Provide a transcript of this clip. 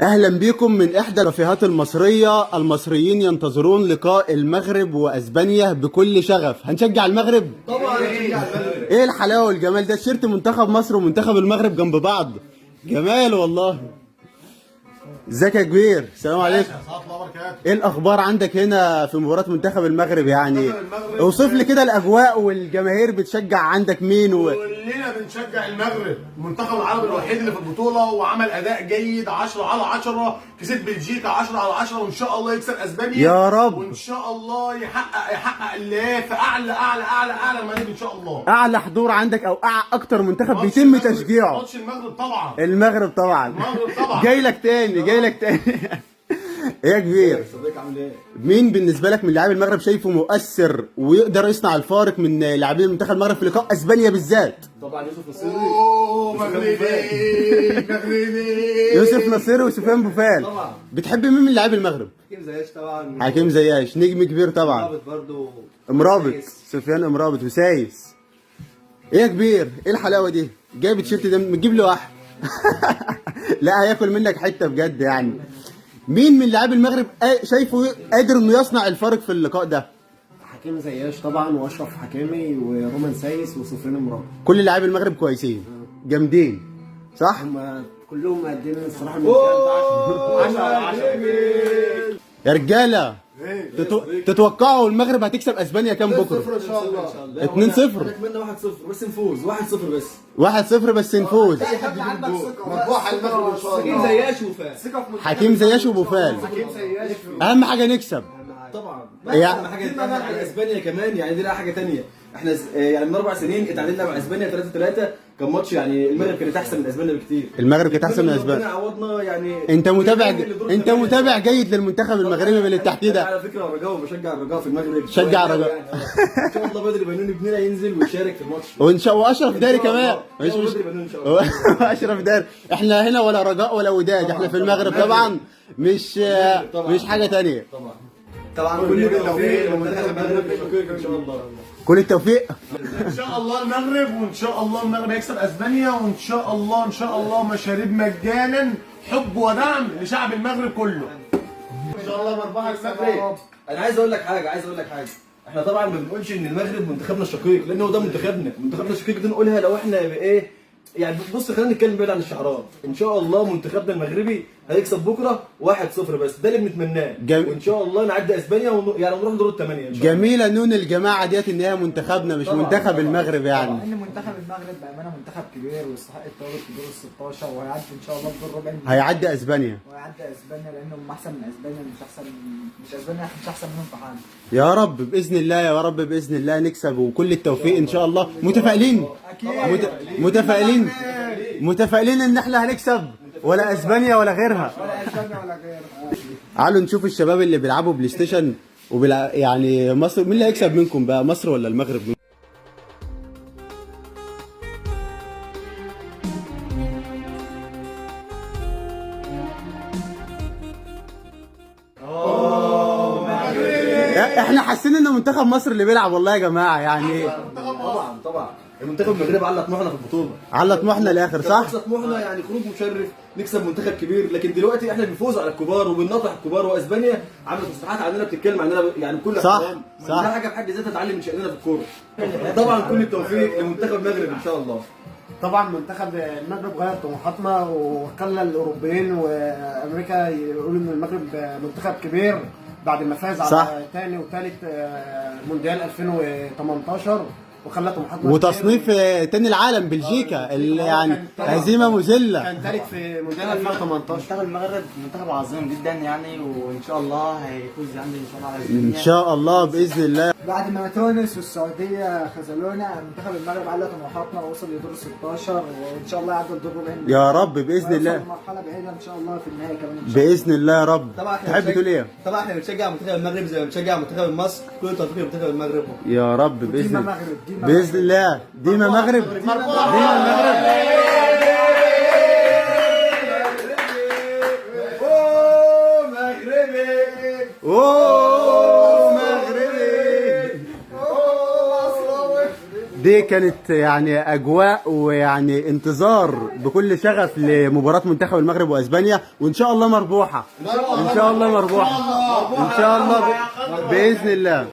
اهلا بكم من احدى الكافيهات المصريه. المصريين ينتظرون لقاء المغرب واسبانيا بكل شغف. هنشجع المغرب طبعا هنشجع المغرب. ايه الحلاوه والجمال ده! تيشيرت منتخب مصر ومنتخب المغرب جنب بعض، جمال والله. ازيك يا كبير؟ السلام عليكم. ايه الاخبار عندك هنا في مباراه منتخب المغرب؟ يعني اوصف لي كده الاجواء والجماهير بتشجع عندك مين كلنا بنشجع المغرب، المنتخب العربي الوحيد اللي في البطوله وعمل اداء جيد 10 على 10، كسب بلجيكا 10 على 10، وان شاء الله يكسب اسبانيا يا رب، وان شاء الله يحقق اللي في اعلى المنابر ان شاء الله. اعلى حضور عندك او اكتر منتخب بيتم تشجيعه؟ ماتش المغرب طبعا. المغرب طبعا. جاي لك تاني ايه يا كبير؟ صديق عامل ايه؟ مين بالنسبه لك من لاعبي المغرب شايفه مؤثر ويقدر يصنع الفارق من لاعبين المنتخب المغرب في لقاء اسبانيا بالذات؟ طبعا يوسف نصيري. مغربي. يوسف نصيري وسفيان بوفال. طبعا. بتحب مين من لاعبي المغرب؟ حكيم زياش طبعا. حكيم زياش نجم كبير طبعا. مرابط برضه. مرابط، سفيان مرابط وسايس. ايه يا كبير؟ ايه الحلاوه دي؟ جايب التيشيرت ده بتجيب لي واحد؟ لا هياكل منك حته بجد يعني. مين من لاعبي المغرب شايفه قادر انه يصنع الفارق في اللقاء ده؟ حكيم زياش طبعا، واشرف حكيمي، ورومان سايس، وسفيان مراد. كل لاعبي المغرب كويسين جامدين صح؟ هم كلهم مقدمين الصراحه من 10 على 10. يا رجاله تتوقعوا المغرب هتكسب اسبانيا كام بكره؟ ان شاء الله. 2-0. نتمنى 1-0 بس نفوز، 1-0 بس. 1-0 بس نفوز. اي حد يجيب الجول مطبوع على المغرب ان شاء الله. حكيم زياش وفاء. حكيم زياش وبوفال. حكيم زياش. اهم حاجه نكسب. طبعا. يعني اهم حاجه نتعادل على اسبانيا كمان، يعني دي لها حاجه ثانيه. احنا يعني من 4 سنين اتعادلنا مع اسبانيا 3-3، كان ماتش يعني المغرب كانت احسن من اسبانيا بكتير. المغرب كانت احسن من اسبانيا. ربنا عوضنا يعني. انت متابع جيد للمنتخب المغربي باللي بتحكيه ده. على فكره الرجاء، وبشجع الرجاء في المغرب. شجع الرجاء. ان شاء الله بدري بنون ابننا ينزل ويشارك في الماتش. وان شاء الله اشرف داري كمان. مش بدري بنون ان شاء الله. اشرف داري. احنا هنا ولا رجاء ولا وداد، احنا في المغرب طبعا. مش حاجه ثانيه. طبعا كل التوفيق لمنتخب المغرب ان شاء الله. كل التوفيق. ان شاء الله المغرب، وان شاء الله المغرب هيكسب اسبانيا، وان شاء الله مشاريب مجانا، حب ودعم لشعب المغرب كله. ان شاء الله مربحه المغرب. انا عايز اقول لك حاجه. احنا طبعا ما بنقولش ان المغرب منتخبنا الشقيق، لان هو ده منتخبنا الشقيق دي نقولها لو احنا ايه يعني. بص خلينا نتكلم بعيد عن الشعارات. ان شاء الله منتخبنا المغربي هيكسب بكره 1-0 بس، ده اللي بنتمناه. وان شاء الله نعدي اسبانيا يعني نروح دور الثمانيه ان شاء الله. جميله نون الجماعه ديت ان هي منتخبنا مش منتخب المغرب يعني. ان منتخب المغرب بامانه منتخب كبير ويستحق التواجد في دور ال 16، وهيعدي ان شاء الله الدور ربع. هيعدي اسبانيا. وهيعدي اسبانيا لانهم احسن من اسبانيا، مش اسبانيا مش احسن منهم في حاجه. يا رب باذن الله، يا رب باذن الله نكسب وكل التوفيق ان شاء الله. متفائلين متفائلين ان احنا هنكسب، ولا اسبانيا ولا غيرها. تعالوا نشوف الشباب اللي بيلعبوا بلاي ستيشن يعني مصر. مين اللي هيكسب منكم بقى، مصر ولا المغرب؟ احنا حاسين ان منتخب مصر اللي بيلعب والله يا جماعه يعني. طبعا المنتخب المغربي على طموحنا في البطوله. على طموحنا الاخر صح؟ على طموحنا يعني خروج مشرف، نكسب منتخب كبير. لكن دلوقتي احنا بنفوز على الكبار وبنناطح الكبار، واسبانيا عملت تصريحات عننا بتتكلم عننا يعني بكل صح احترام. صح. ده حاجه بحد ذاتها تعلم من شأننا في الكوره. طبعا كل التوفيق لمنتخب المغرب ان شاء الله. طبعا منتخب المغرب غير طموحاتنا وخلى الاوروبيين وامريكا يقولوا ان المغرب منتخب كبير بعد ما فاز على ثاني وثالث مونديال 2018، وخلى طموحاتنا وتصنيف تاني العالم بلجيكا اللي يعني هزيمه مذله. كان ثالث في مونديال 2018. منتخب المغرب منتخب عظيم جدا يعني، وان شاء الله هيفوز يعني ان شاء الله على اسبانيا. ان شاء الله باذن الله. بعد ما تونس والسعوديه خذلونا، منتخب المغرب على طموحاتنا ووصل لدور 16، وان شاء الله يعدي الدور ربع. يا رب باذن الله. مرحله بعيده ان شاء الله في النهائي كمان ان شاء الله. باذن الله يا رب. تحب تقول ايه؟ طبعا احنا بنشجع منتخب المغرب زي ما بنشجع منتخب مصر. كل التوفيق لمنتخب المغرب. يا رب باذن ديما الله. مغرب باذن الله. ديما مغرب. ديما مغرب. دي كانت يعني اجواء ويعني انتظار بكل شغف لمباراه منتخب المغرب واسبانيا، وان شاء الله مربوحه، ان شاء الله مربوحه، ان شاء الله باذن الله.